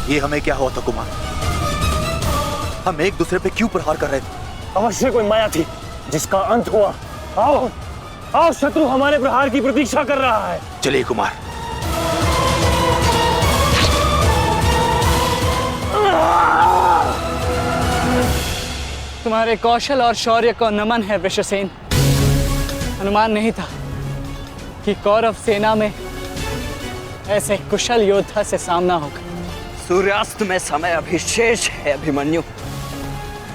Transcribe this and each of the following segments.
ये हमें क्या हुआ था कुमार? हम एक दूसरे पे क्यों प्रहार कर रहे थे? अवश्य कोई माया थी जिसका अंत हुआ। आओ आओ, शत्रु हमारे प्रहार की प्रतीक्षा कर रहा है। चलिए कुमार। तुम्हारे कौशल और शौर्य को नमन है वृषसेन। अनुमान नहीं था कि कौरव सेना में ऐसे कुशल योद्धा से सामना होगा। सूर्यास्त में समय अभी शेष है अभिमन्यु,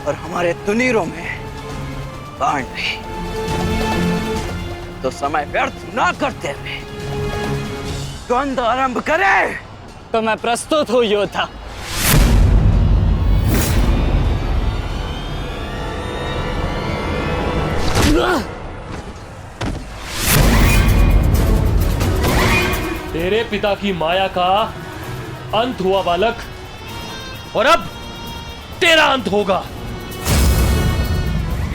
और हमारे तुनीरों में बाण नहीं। तो समय व्यर्थ ना करते हुए द्वंद्व आरंभ करें। तो मैं प्रस्तुत हूं योद्धा। तेरे पिता की माया का अंत हुआ बालक, और अब तेरा अंत होगा।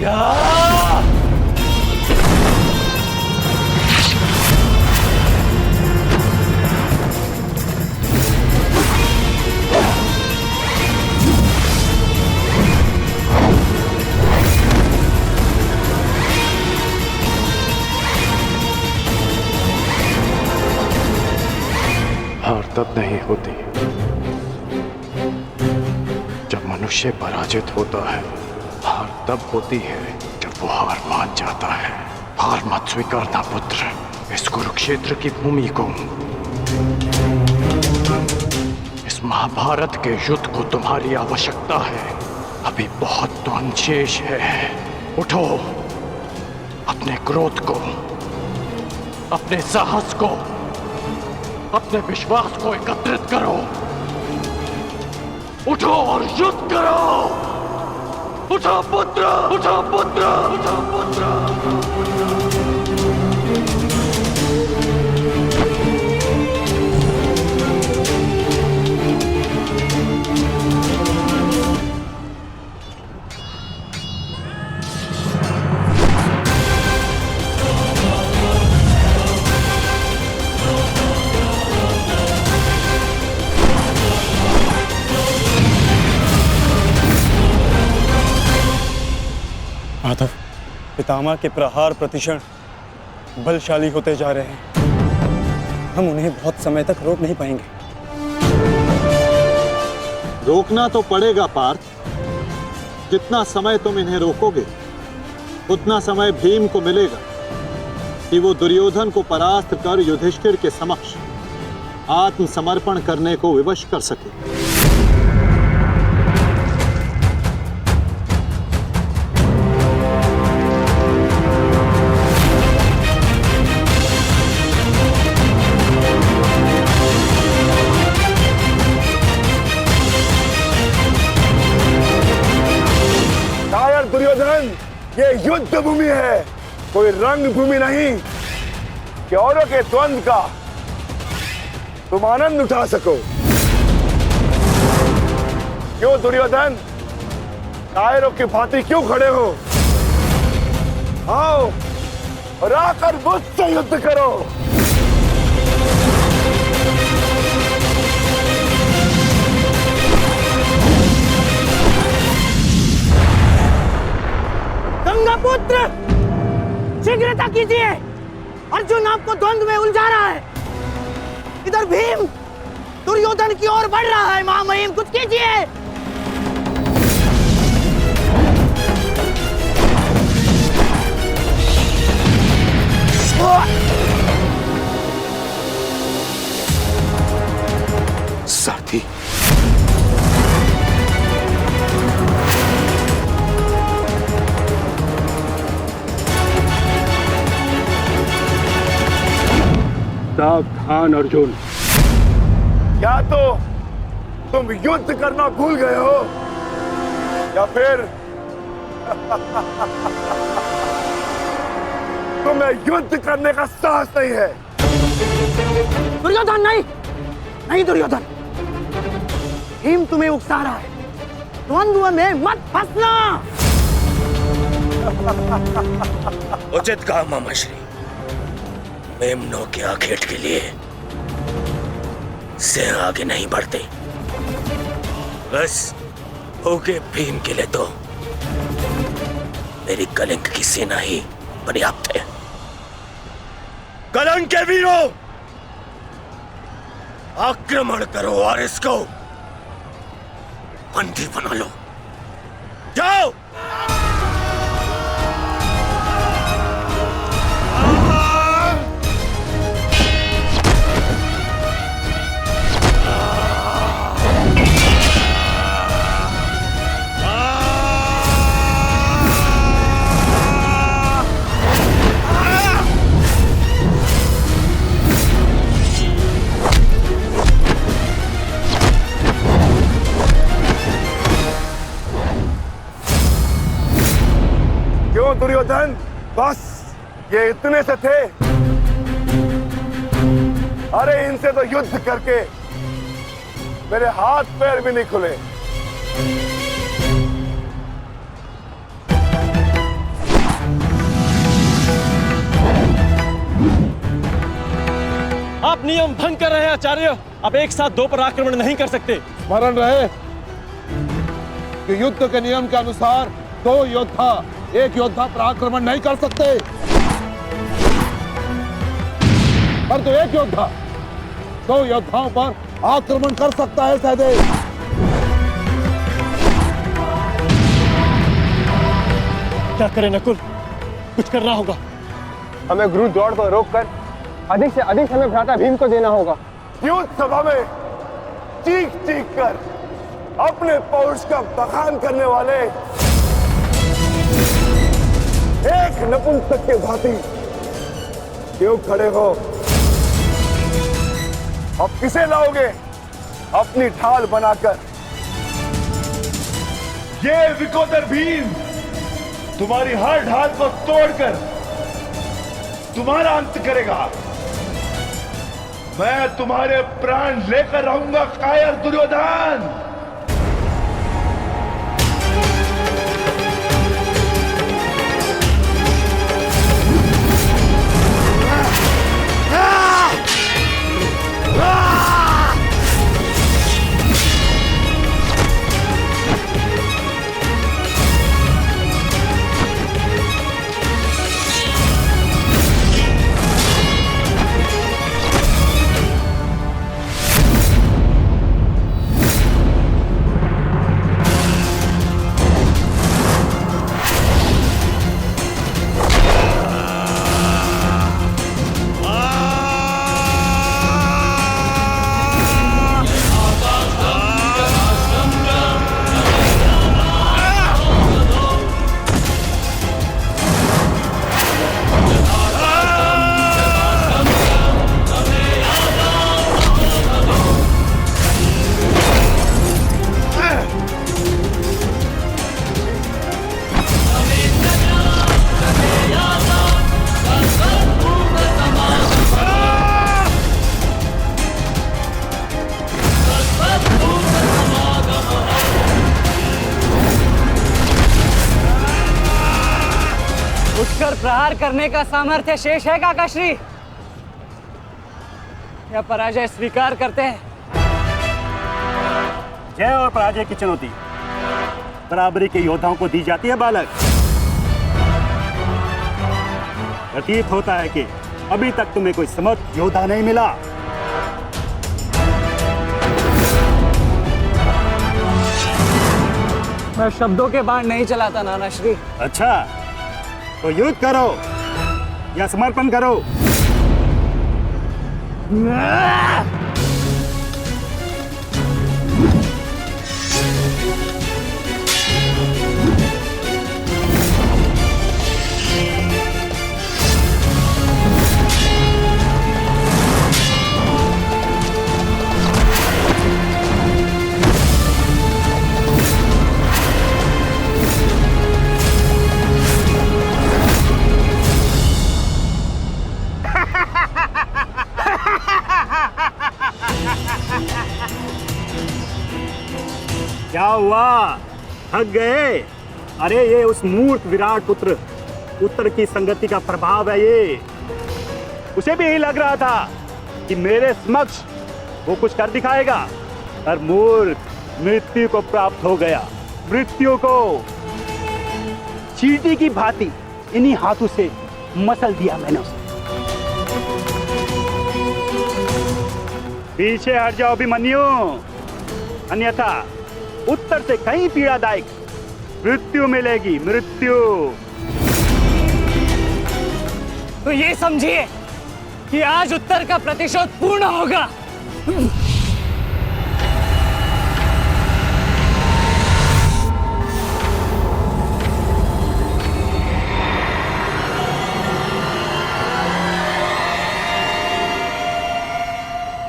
या हार तब नहीं होती जब मनुष्य पराजित होता है। हार तब होती है जब वो हार मान जाता है। हार मत स्वीकारना पुत्र। इस कुरुक्षेत्र की भूमि को, इस महाभारत के युद्ध को तुम्हारी आवश्यकता है। अभी बहुत द्वंद्व शेष है। उठो, अपने क्रोध को, अपने साहस को, अपने विश्वास को एकत्रित करो। उठो और युद्ध करो। उठो पुत्र, उठो पुत्र, उठो पुत्र। माधव, पितामह के प्रहार प्रतिक्षण बलशाली होते जा रहे हैं। हम उन्हें बहुत समय तक रोक नहीं पाएंगे। रोकना तो पड़ेगा पार्थ। जितना समय तुम इन्हें रोकोगे उतना समय भीम को मिलेगा कि वो दुर्योधन को परास्त कर युधिष्ठिर के समक्ष आत्मसमर्पण करने को विवश कर सके। दुर्योधन, ये युद्ध भूमि है, कोई रंग भूमि नहीं कि औरों के द्वंद्व का तुम आनंद उठा सको। क्यों दुर्योधन, कायरों की भांति क्यों खड़े हो? आओ और आकर मुझसे युद्ध करो। गंगापुत्र, शीघ्रता कीजिए। अर्जुन आपको द्वंद्व में उलझा रहा है। इधर भीम दुर्योधन की ओर बढ़ रहा है। महामहिम, कुछ कीजिए। सारथी, सावधान अर्जुन, या तो तुम युद्ध करना भूल गए हो या फिर तुम्हें युद्ध करने का साहस नहीं है। दुर्योधन, नहीं नहीं दुर्योधन, भीम तुम्हें उकसा रहा है। द्वंद्व में मत फंसना। उचित कहा मामाश्री। मेमनों के आखेट के लिए से आगे नहीं बढ़ते। बस ओके भीम के लिए तो मेरी कलिंग की सेना ही पर्याप्त है। कलंक के वीरों, आक्रमण करो और इसको बंदी बना लो। जाओ। क्यों दुर्योधन, बस ये इतने से थे? अरे इनसे तो युद्ध करके मेरे हाथ पैर भी नहीं खुले। आप नियम भंग कर रहे हैं आचार्य। आप एक साथ दो पर आक्रमण नहीं कर सकते। स्मरण रहे कि युद्ध के नियम के अनुसार दो योद्धा एक योद्धा पर आक्रमण नहीं कर सकते, पर तो एक योद्धा दो योद्धाओं पर आक्रमण कर सकता है। सहदेव, क्या करें नकुल, कुछ करना होगा। हमें गुरु दौड़ को रोककर अधिक से अधिक समय भ्राता भीम को देना होगा। युद्ध सभा में चीख चीख कर अपने पौरुष का बखान करने वाले एक नपुंसक के भांति क्यों खड़े हो? अब किसे लाओगे अपनी ढाल बनाकर? ये विकोदर भीम तुम्हारी हर ढाल को तोड़कर तुम्हारा अंत करेगा। मैं तुम्हारे प्राण लेकर रहूंगा कायर दुर्योधन। उठकर प्रहार करने का सामर्थ्य शेष है काकाश्री, या पराजय स्वीकार करते हैं? जय और पराजय की चुनौती बराबरी के योद्धाओं को दी जाती है बालक। प्रतीत होता है कि अभी तक तुम्हें कोई समर्थ योद्धा नहीं मिला। मैं शब्दों के बाण नहीं चलाता नानाश्री। अच्छा, तो युद्ध करो या समर्पण करो। क्या हुआ, थक गए? अरे ये उस मूर्ख विराट पुत्र उत्तर की संगति का प्रभाव है। ये उसे भी यही लग रहा था कि मेरे समक्ष वो कुछ कर दिखाएगा, पर मूर्ख मृत्यु को प्राप्त हो गया। मृत्यु को चींटी की भांति इन्हीं हाथों से मसल दिया मैंने उसे। पीछे हट जाओ अभिमन्यु, अन्यथा उत्तर से कहीं पीड़ादायक मृत्यु मिलेगी, मृत्यु। तो ये समझिए कि आज उत्तर का प्रतिशोध पूर्ण होगा।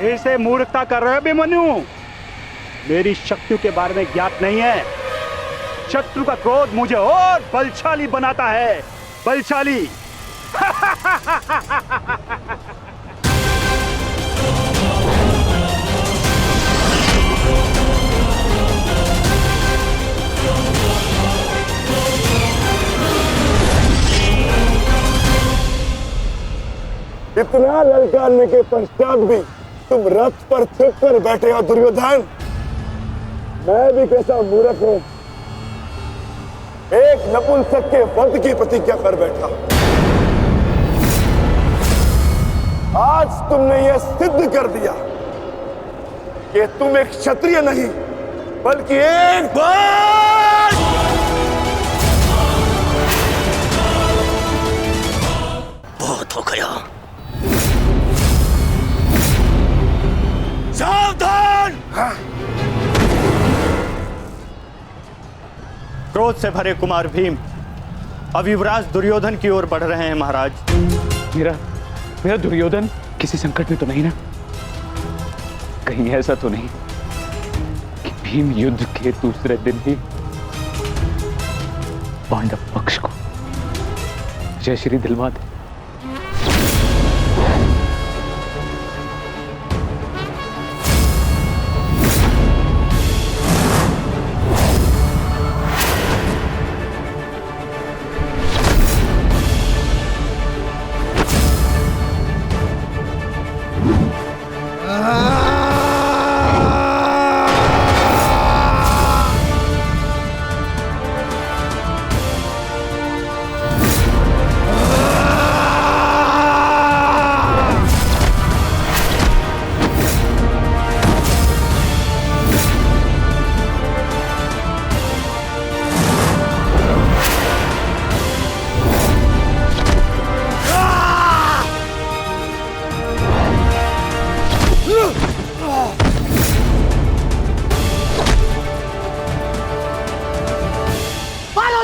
ऐसे मूर्खता कर रहे हो अभिमन्यु? मेरी शक्तियों के बारे में ज्ञात नहीं है। शत्रु का क्रोध मुझे और बलशाली बनाता है, बलशाली। इतना ललकारने के पश्चात भी तुम रथ पर छिप कर बैठे हो दुर्योधन। मैं भी कैसा मूर्ख हूं, एक नपुंसक के वध की प्रतिज्ञा कर बैठा। आज तुमने यह सिद्ध कर दिया कि तुम एक क्षत्रिय नहीं बल्कि एक बहुत हो गया। सावधान! क्रोध से भरे कुमार भीम अब युवराज दुर्योधन की ओर बढ़ रहे हैं महाराज। मेरा दुर्योधन किसी संकट में तो नहीं ना? कहीं ऐसा तो नहीं कि भीम युद्ध के दूसरे दिन ही पांडव पक्ष को जय श्री दिलवा दे?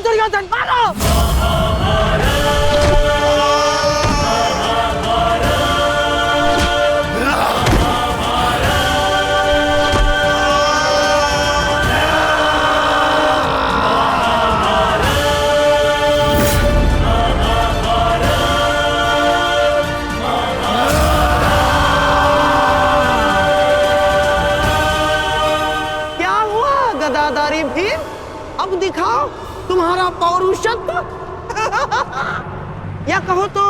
दुर्योधन मारो! क्या हुआ गदाधारी भीम? अब दिखाओ तुम्हारा पौरुषत्व। या कहो तो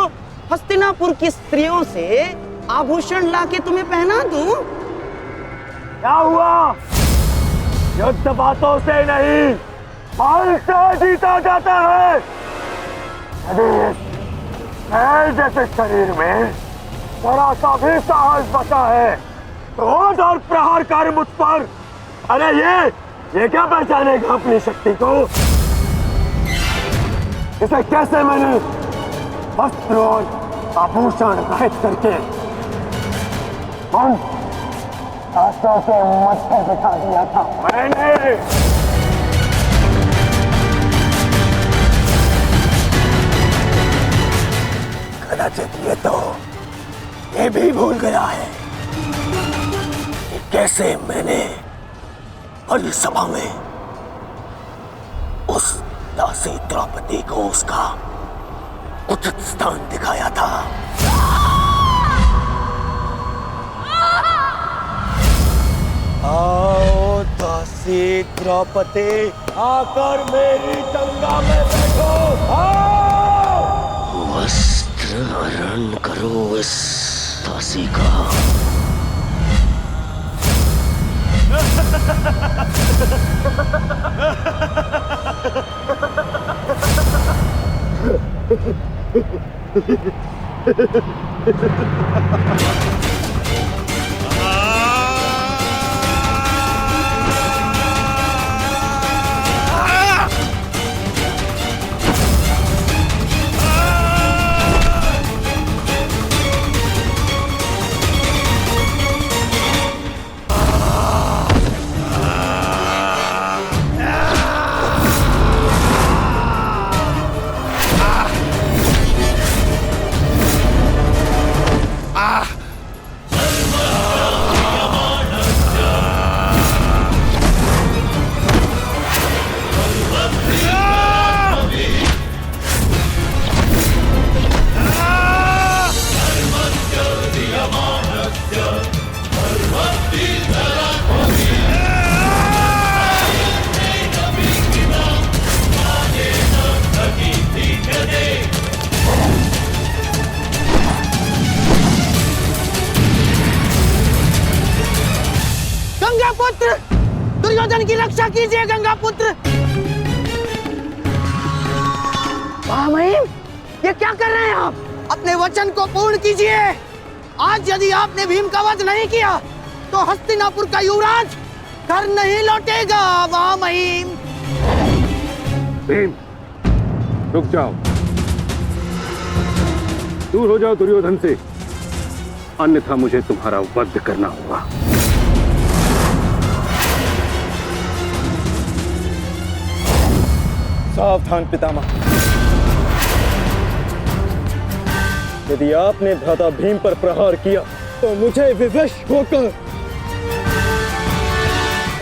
हस्तिनापुर की स्त्रियों से आभूषण लाके तुम्हें पहना दूं? क्या हुआ? युद्ध बातों से नहीं बल से जीता जाता है। शरीर जैसे शरीर में जरा सा भी साहस बचा है, क्रोध और प्रहार कर मुझ पर। अरे ये क्या पहचानेगा अपनी शक्ति को? इसे कैसे मैंने वस्त्र और आभूषण रहित करके आंसू के मत्थे बिठा दिया था मैंने। कदाचित ये भी भूल गया है कि कैसे मैंने बड़ी सभा में उस दासी द्रौपदी को उसका उचित स्थान दिखाया था। आओ दासी द्रौपदी, आकर मेरी गंगा में बैठो। आओ! वस्त्र हरण करो इस दासी का। गंगा पुत्र, दुर्योधन की रक्षा कीजिए गंगा पुत्र। महामहिम, ये क्या कर रहे हैं आप? अपने वचन को पूर्ण कीजिए। आज यदि आपने भीम का वध नहीं किया तो हस्तिनापुर का युवराज घर नहीं लौटेगा। महामहिम, भीम, रुक जाओ, दूर हो जाओ दुर्योधन से, अन्यथा मुझे तुम्हारा वध करना होगा। सावधान पितामह, यदि आपने भ्राता भीम पर प्रहार किया तो मुझे विवश होकर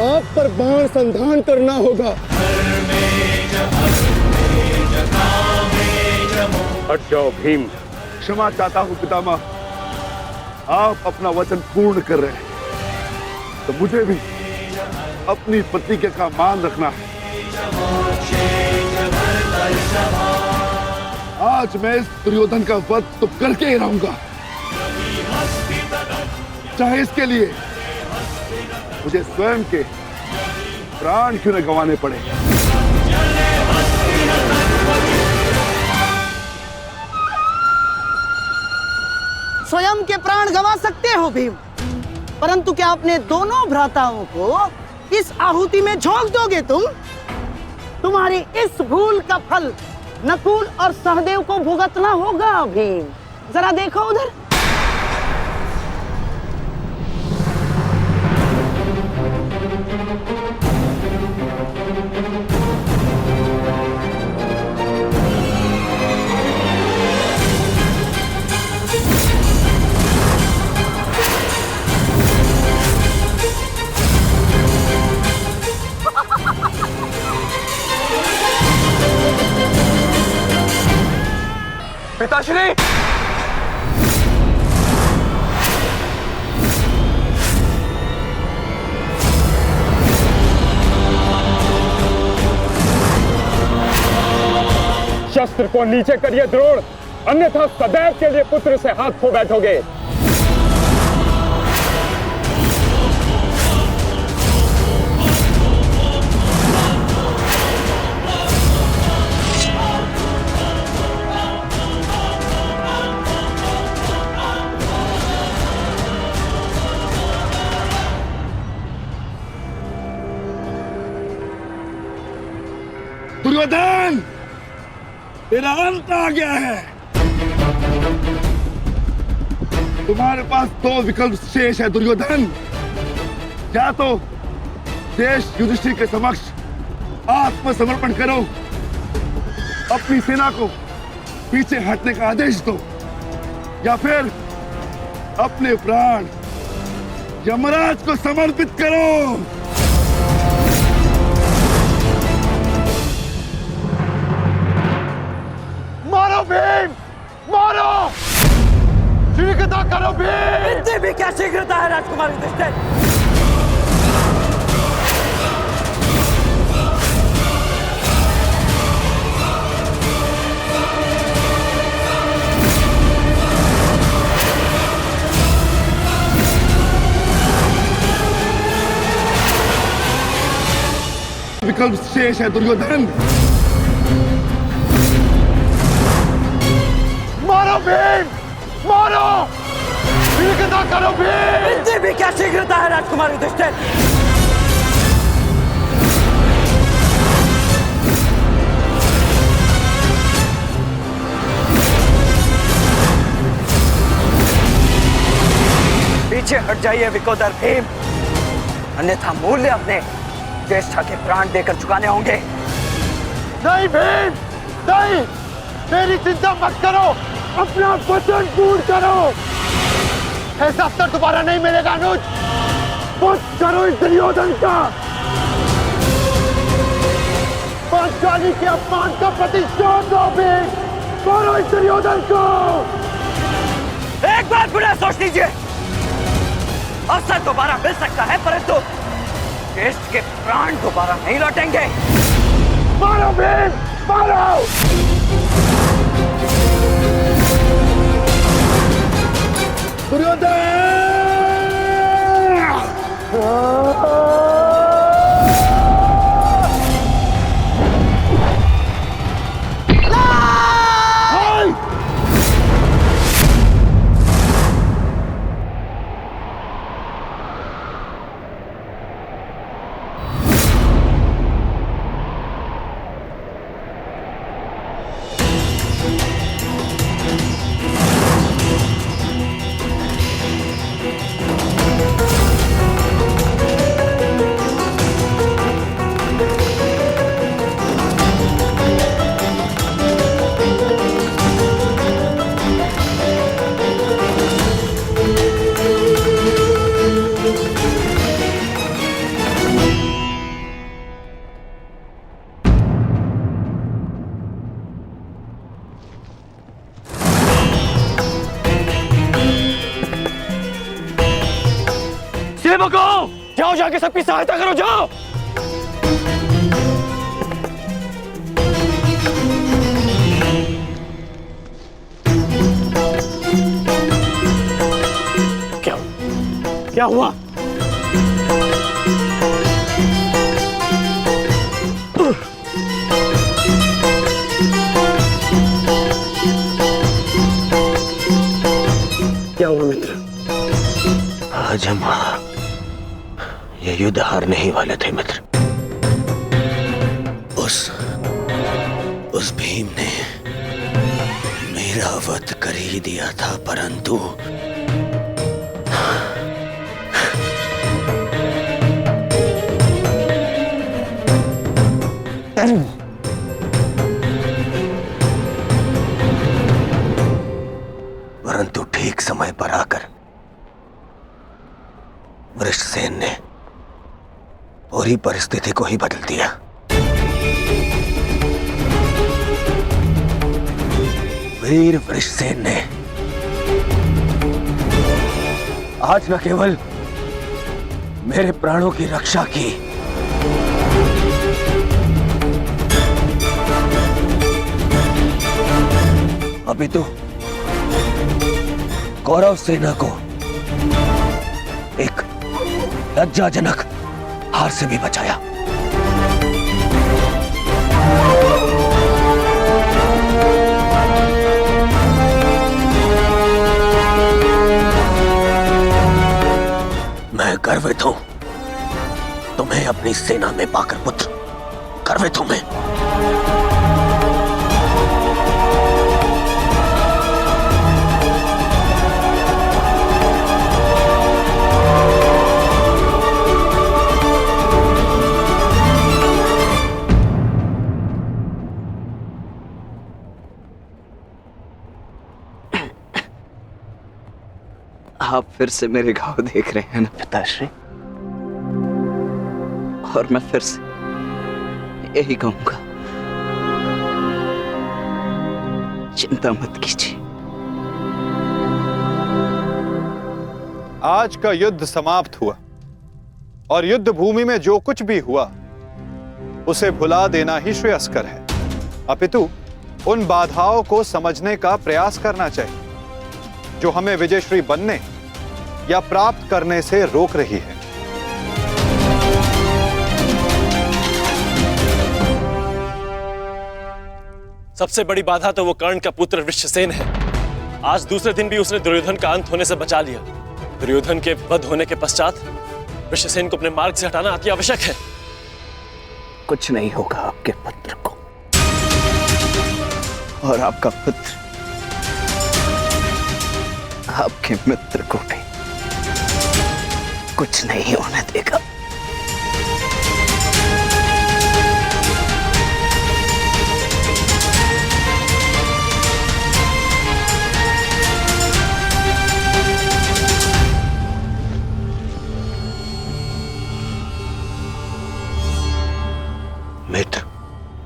आप पर बाण संधान करना होगा। हट जाओ भीम। क्षमा चाहता हूं पितामह, आप अपना वचन पूर्ण कर रहे हैं तो मुझे भी अपनी प्रतिज्ञा का मान रखना है। आज मैं इस दुर्योधन का वध तो करके ही रहूंगा, चाहे इसके लिए मुझे स्वयं के प्राण क्यों न गंवाने पड़े। स्वयं के प्राण गंवा सकते हो भीम, परंतु क्या अपने दोनों भ्राताओं को इस आहुति में झोंक दोगे तुम? तुम्हारी इस भूल का फल नकुल और सहदेव को भुगतना होगा भीम। जरा देखो उधर। पिताश्री, शस्त्र को नीचे करिए द्रोण, अन्यथा सदैव के लिए पुत्र से हाथ खो बैठोगे। दुर्योधन, तेरा अंत आ गया है। तुम्हारे पास दो विकल्प शेष है दुर्योधन, या तो देश युधिष्ठिर के समक्ष आत्मसमर्पण करो, अपनी सेना को पीछे हटने का आदेश दो, या फिर अपने प्राण यमराज को समर्पित करो। मारो भीम, मारो, शीघ्रता करो भीम। इतनी भी क्या शीघ्रता है राजकुमार युधिष्ठिर? विकल्प शेष है दुर्योधन। मारो भीम, मारो, वीरगति करो भीम। इतनी भी क्या शीघ्रता है राजकुमार युधिष्ठिर? पीछे हट जाइए विकोदर भीम, अन्यथा मूल्य अपने ज्येष्ठा के प्राण देकर चुकाने होंगे। नहीं भीम, नहीं, मेरी चिंता मत करो, अपना वचन पूर्ण करो। ऐसा अवसर दोबारा नहीं मिलेगा अनुज। वध करो इस दुर्योधन का, पांचाली के अपमान का प्रतिशोध दो भीम। मारो इस दुर्योधन को। एक बात बुरा सोच लीजिए, अवसर दोबारा मिल सकता है परंतु ज्येष्ठ के प्राण दोबारा नहीं लौटेंगे। मारो भीम, मारो। दुर्योधन! जाओ, जाके सबकी सहायता करो, जाओ। क्या हुआ? क्या हुआ मित्र? आज हम ये युद्ध हारने ही वाले थे मित्र। उस भीम ने मेरा वध कर ही दिया था, परंतु ठीक समय पर आकर वृषसेन ने पूरी परिस्थिति को ही बदल दिया। वीर वृषसेन ने आज न केवल मेरे प्राणों की रक्षा की, अभी तो कौरव सेना को एक लज्जाजनक हार से भी बचाया। मैं गर्वित हूं तुम्हें अपनी सेना में पाकर पुत्र, गर्वित हूं मैं। आप फिर से मेरे घाव देख रहे हैं ना पिताश्री, और मैं फिर से यही कहूंगा, चिंता मत कीजिए। आज का युद्ध समाप्त हुआ और युद्ध भूमि में जो कुछ भी हुआ उसे भुला देना ही श्रेयस्कर है, अपितु उन बाधाओं को समझने का प्रयास करना चाहिए जो हमें विजयश्री बनने या प्राप्त करने से रोक रही है। सबसे बड़ी बाधा तो वो कर्ण का पुत्र वृषसेन है। आज दूसरे दिन भी उसने दुर्योधन का अंत होने से बचा लिया। दुर्योधन के वध होने के पश्चात वृषसेन को अपने मार्ग से हटाना अति आवश्यक है। कुछ नहीं होगा आपके पुत्र को, और आपका पुत्र आपके मित्र को भी कुछ नहीं होने देगा। मित्र,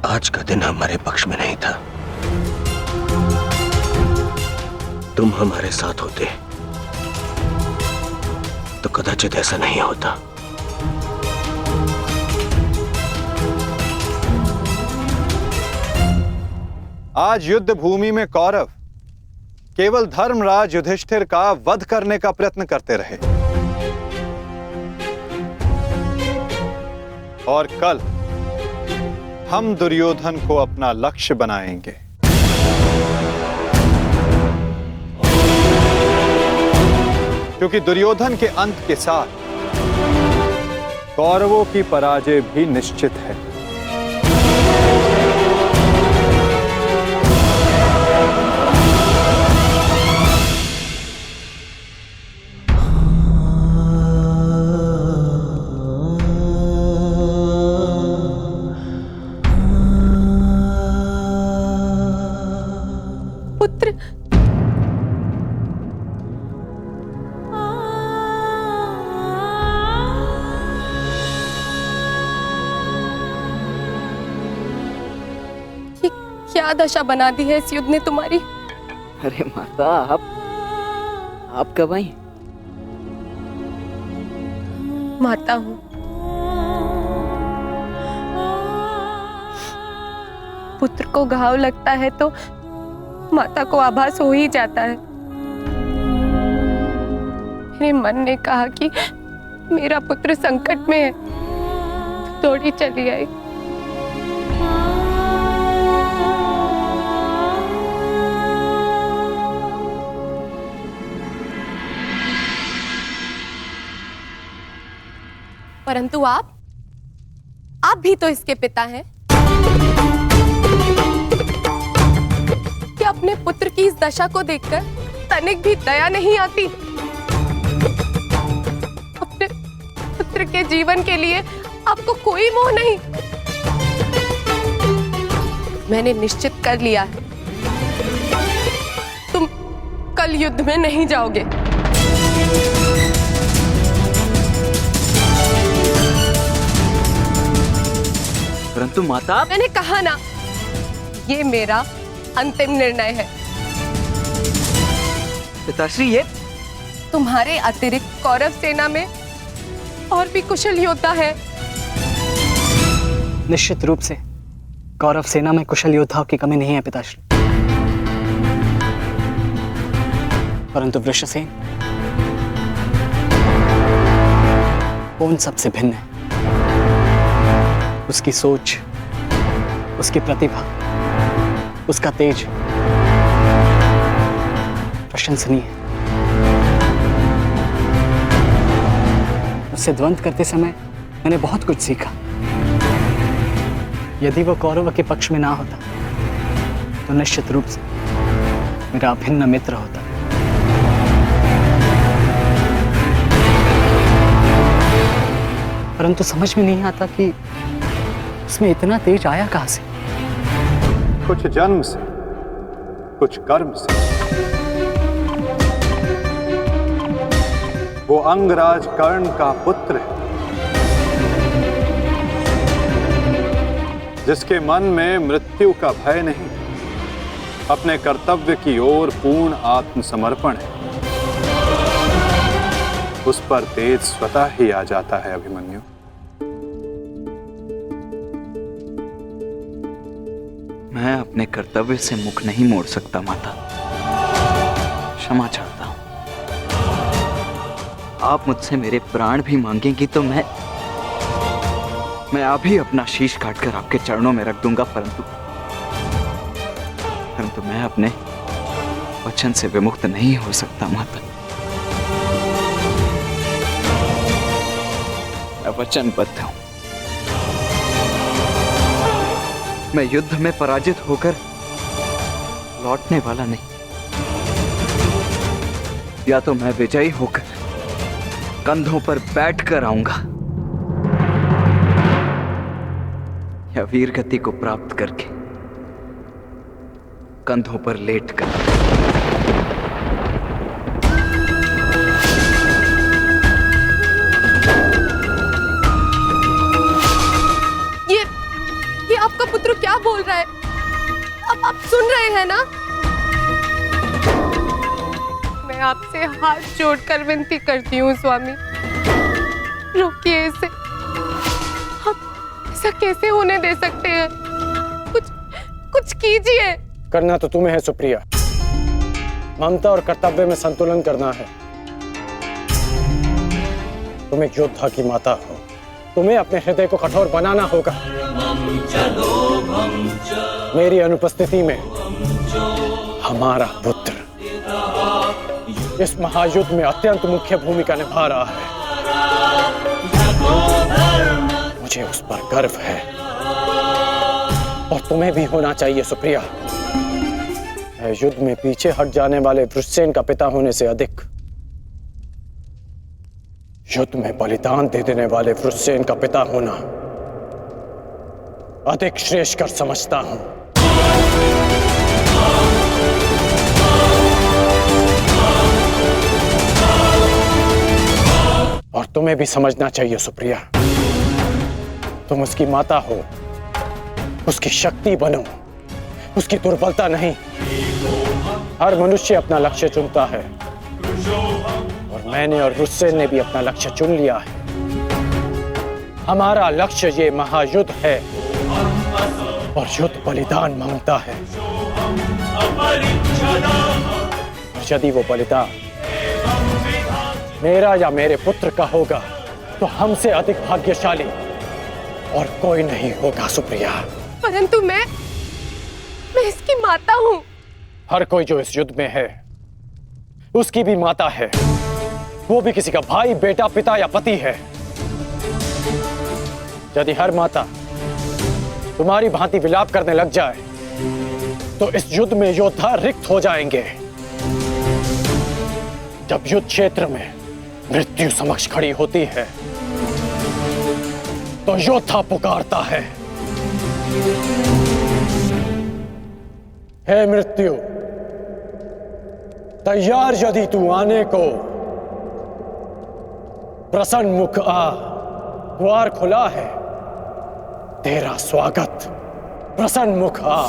आज का दिन हमारे पक्ष में नहीं था। तुम हमारे साथ होते तो कदाचित ऐसा नहीं होता। आज युद्ध भूमि में कौरव केवल धर्मराज युधिष्ठिर का वध करने का प्रयत्न करते रहे, और कल हम दुर्योधन को अपना लक्ष्य बनाएंगे। क्योंकि दुर्योधन के अंत के साथ कौरवों की पराजय भी निश्चित है। क्या दशा बना दी है इस युद्ध ने तुम्हारी। अरे माता, आप कब आई? माता हूं। पुत्र को घाव लगता है तो माता को आभास हो ही जाता है। मेरे मन ने कहा कि मेरा पुत्र संकट में है, दौड़ी चली आई। परंतु आप भी तो इसके पिता हैं। क्या अपने पुत्र की इस दशा को देखकर तनिक भी दया नहीं आती? अपने पुत्र के जीवन के लिए आपको कोई मोह नहीं? मैंने निश्चित कर लिया है, तुम कल युद्ध में नहीं जाओगे। परंतु माता, मैंने कहा ना, ये मेरा अंतिम निर्णय है। पिताश्री, ये तुम्हारे अतिरिक्त कौरव सेना में और भी कुशल योद्धा है। निश्चित रूप से कौरव सेना में कुशल योद्धाओं की कमी नहीं है पिताश्री, परंतु वृषसेन वो उन सबसे भिन्न है। उसकी सोच, उसकी प्रतिभा, उसका तेज प्रशंसनीय है। उससे द्वंद्व करते समय मैंने बहुत कुछ सीखा। यदि वो कौरव के पक्ष में ना होता तो निश्चित रूप से मेरा अभिन्न मित्र होता। परंतु समझ में नहीं आता कि उसमें इतना तेज आया कहां से। कुछ जन्म से, कुछ कर्म से। वो अंगराज कर्ण का पुत्र है, जिसके मन में मृत्यु का भय नहीं, अपने कर्तव्य की ओर पूर्ण आत्मसमर्पण है। उस पर तेज स्वतः ही आ जाता है। अभिमन्यु, मैं अपने कर्तव्य से मुख नहीं मोड़ सकता माता, क्षमा चाहता हूं। आप मुझसे मेरे प्राण भी मांगेंगी तो मैं अभी अपना शीश काटकर आपके चरणों में रख दूंगा, परंतु परंतु मैं अपने वचन से विमुक्त नहीं हो सकता माता। मैं वचनबद्ध हूं। मैं युद्ध में पराजित होकर लौटने वाला नहीं, या तो मैं विजयी होकर कंधों पर बैठकर आऊंगा, या वीर गति को प्राप्त करके कंधों पर लेटकर। ये आपका पुत्र क्या बोल रहा है? अब आप सुन रहे हैं ना? मैं आपसे हाथ जोड़कर विनती करती हूँ स्वामी, रोकिए इसे। आप ऐसा कैसे होने दे सकते हैं? कुछ कीजिए। करना तो तुम्हें है सुप्रिया। ममता और कर्तव्य में संतुलन करना है। तुम एक योद्धा की माता हो, तुम्हें अपने हृदय को कठोर बनाना होगा। मेरी अनुपस्थिति में हमारा पुत्र इस महायुद्ध में अत्यंत मुख्य भूमिका निभा रहा है। मुझे उस पर गर्व है और तुम्हें भी होना चाहिए सुप्रिया। युद्ध में पीछे हट जाने वाले वृषसेन का पिता होने से अधिक युद्ध में बलिदान दे देने वाले वृषसेन का पिता होना अधिक श्रेष्ठकर समझता हूं। और तुम्हें भी समझना चाहिए सुप्रिया, तुम उसकी माता हो, उसकी शक्ति बनो, उसकी दुर्बलता नहीं। हर मनुष्य अपना लक्ष्य चुनता है और मैंने और वृषसेन ने भी अपना लक्ष्य चुन लिया है। हमारा लक्ष्य ये महायुद्ध है और युद्ध बलिदान मांगता है। और यदि वो बलिदान मेरा या मेरे पुत्र का होगा तो हमसे अधिक भाग्यशाली और कोई नहीं होगा सुप्रिया। परंतु मैं इसकी माता हूं। हर कोई जो इस युद्ध में है उसकी भी माता है, वो भी किसी का भाई, बेटा, पिता या पति है। यदि हर माता तुम्हारी भांति विलाप करने लग जाए तो इस युद्ध में योद्धा रिक्त हो जाएंगे। जब युद्ध क्षेत्र में मृत्यु समक्ष खड़ी होती है तो योद्धा पुकारता है, हे मृत्यु, तैयार यदि तू आने को, प्रसन्न मुख आ, द्वार खुला है, तेरा स्वागत, प्रसन्न मुख आ।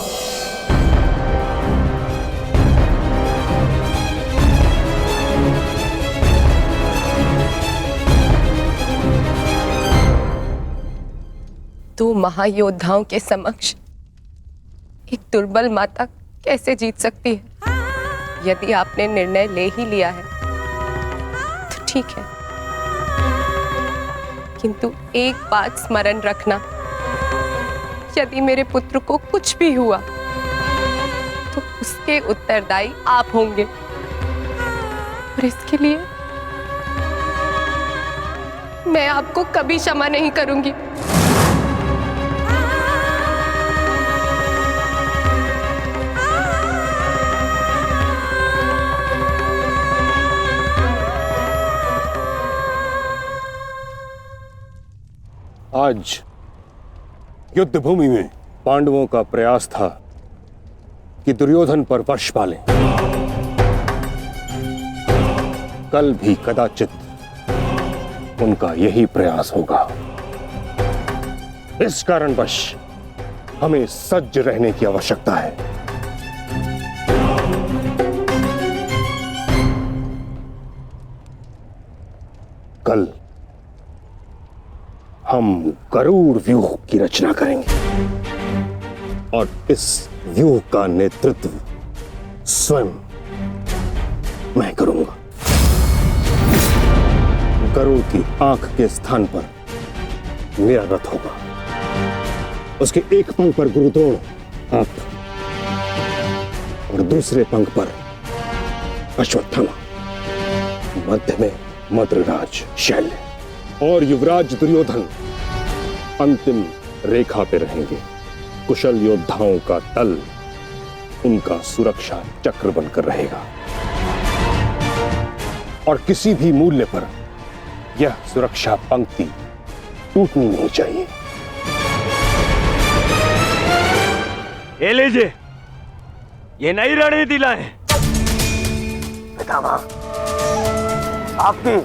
दो महायोद्धाओं के समक्ष एक दुर्बल माता कैसे जीत सकती है? यदि आपने निर्णय ले ही लिया है तो ठीक है, किंतु एक बात स्मरण रखना, यदि मेरे पुत्र को कुछ भी हुआ तो उसके उत्तरदायी आप होंगे और इसके लिए मैं आपको कभी क्षमा नहीं करूंगी। आज युद्ध भूमि में पांडवों का प्रयास था कि दुर्योधन पर वश पालें। कल भी कदाचित उनका यही प्रयास होगा। इस कारणवश हमें सज्ज रहने की आवश्यकता है। कल हम गरुड़ व्यूह की रचना करेंगे और इस व्यूह का नेतृत्व स्वयं मैं करूंगा। गरुड़ की आंख के स्थान पर मेरा रथ होगा। उसके एक पंख पर गुरुद्रोण आप और दूसरे पंख पर अश्वत्थामा, मध्य में मद्रराज शैल्य और युवराज दुर्योधन अंतिम रेखा पे रहेंगे। कुशल योद्धाओं का दल उनका सुरक्षा चक्र बनकर रहेगा और किसी भी मूल्य पर यह सुरक्षा पंक्ति टूटनी नहीं चाहिए। ये लीजिए, ये नई रणनीति लाए। पितामह, आपकी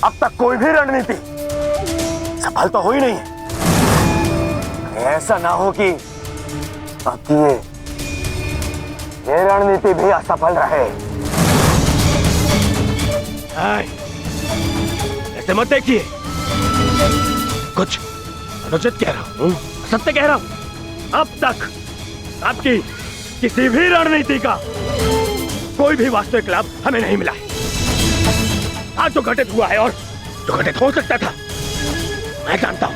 अब तक कोई भी रणनीति सफल तो हुई नहीं है। ऐसा ना हो कि आपकी ये रणनीति भी असफल रहे। ऐसे मत देखिए, कुछ अनुचित कह रहा हूं, सत्य कह रहा हूं। अब तक आपकी किसी भी रणनीति का कोई भी वास्तविक लाभ हमें नहीं मिला है। आज जो घटित हुआ है और जो घटित हो सकता था, मैं जानता हूं।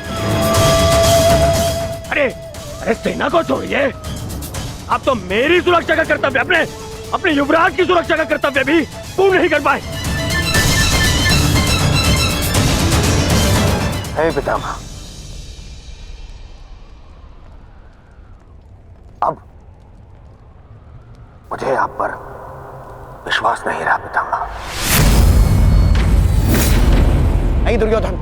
अरे सेना को छोड़िए, आप तो मेरी सुरक्षा का कर्तव्य, अपने युवराज की सुरक्षा का कर्तव्य भी पूर्ण नहीं कर पाए। हे पितामह, अब मुझे आप पर विश्वास नहीं रहा पितामह। नहीं दुर्योधन,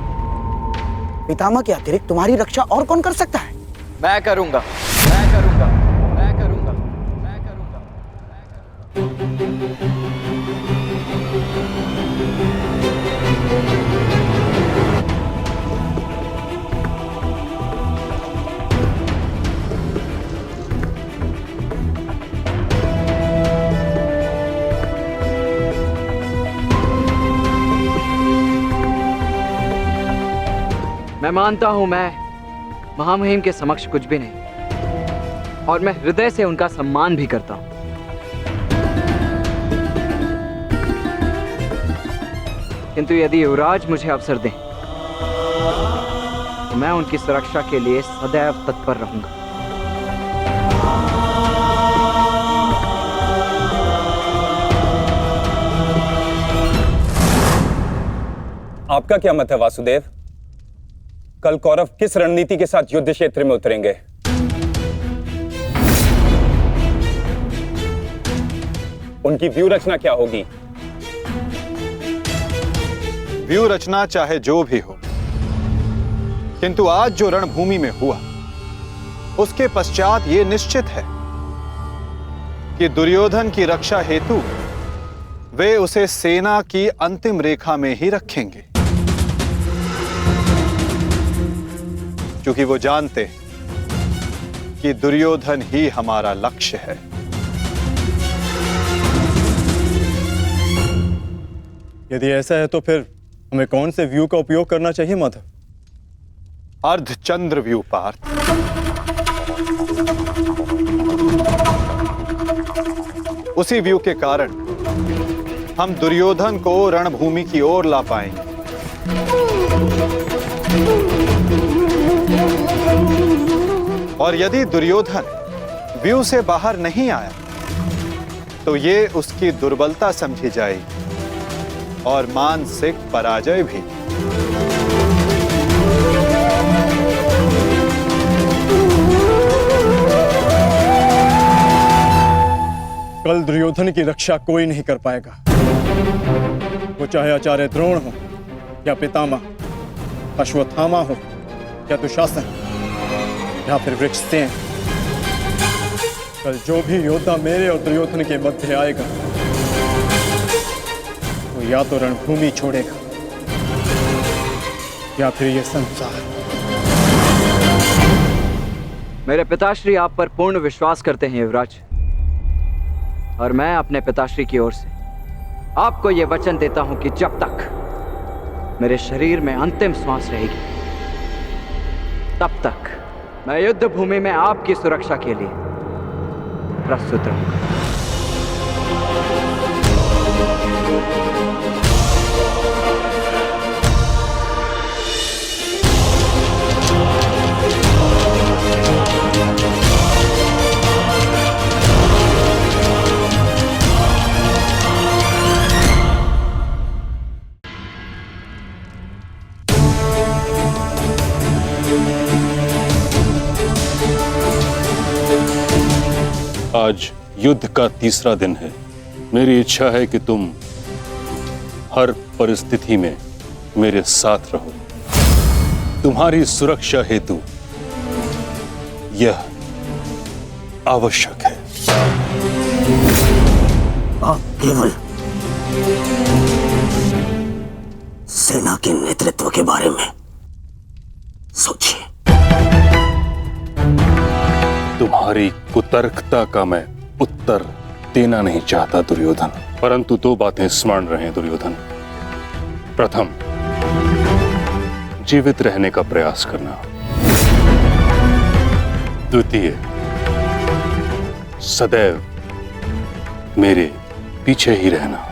पितामह के अतिरिक्त तुम्हारी रक्षा और कौन कर सकता है? मैं करूंगा, मैं करूंगा, मैं करूंगा, मैं करूंगा। मैं मानता हूं मैं महामहिम के समक्ष कुछ भी नहीं, और मैं हृदय से उनका सम्मान भी करता हूं। किंतु यदि युवराज मुझे अवसर दें तो मैं उनकी सुरक्षा के लिए सदैव तत्पर रहूंगा। आपका क्या मत है वासुदेव? कल कौरव किस रणनीति के साथ युद्ध क्षेत्र में उतरेंगे? उनकी व्यूह रचना क्या होगी? व्यूह रचना चाहे जो भी हो, किंतु आज जो रणभूमि में हुआ उसके पश्चात यह निश्चित है कि दुर्योधन की रक्षा हेतु वे उसे सेना की अंतिम रेखा में ही रखेंगे, क्योंकि वो जानते कि दुर्योधन ही हमारा लक्ष्य है। यदि ऐसा है तो फिर हमें कौन से व्यू का उपयोग करना चाहिए माधव? अर्धचंद्र व्यू पार्थ। उसी व्यू के कारण हम दुर्योधन को रणभूमि की ओर ला पाएंगे। और यदि दुर्योधन व्यू से बाहर नहीं आया तो ये उसकी दुर्बलता समझी जाएगी और मानसिक पराजय भी। कल दुर्योधन की रक्षा कोई नहीं कर पाएगा, वो चाहे आचार्य द्रोण हो या पितामह अश्वत्थामा हो या दुशासन या फिर वृक्षसेन। कल जो भी योद्धा मेरे और दुर्योधन के मध्य आएगा वो या तो रणभूमि छोड़ेगा या फिर ये संसार। मेरे पिताश्री आप पर पूर्ण विश्वास करते हैं युवराज, और मैं अपने पिताश्री की ओर से आपको यह वचन देता हूं कि जब तक मेरे शरीर में अंतिम श्वास रहेगी तब तक मैं युद्ध भूमि में आपकी सुरक्षा के लिए प्रस्तुत रहूंगा। आज युद्ध का तीसरा दिन है। मेरी इच्छा है कि तुम हर परिस्थिति में मेरे साथ रहो। तुम्हारी सुरक्षा हेतु यह आवश्यक है। आप केवल सेना के नेतृत्व के बारे में सोचिए। तुम्हारी कुतर्कता का मैं उत्तर देना नहीं चाहता दुर्योधन, परंतु दो बातें स्मरण रहें दुर्योधन। प्रथम, जीवित रहने का प्रयास करना। द्वितीय, सदैव मेरे पीछे ही रहना।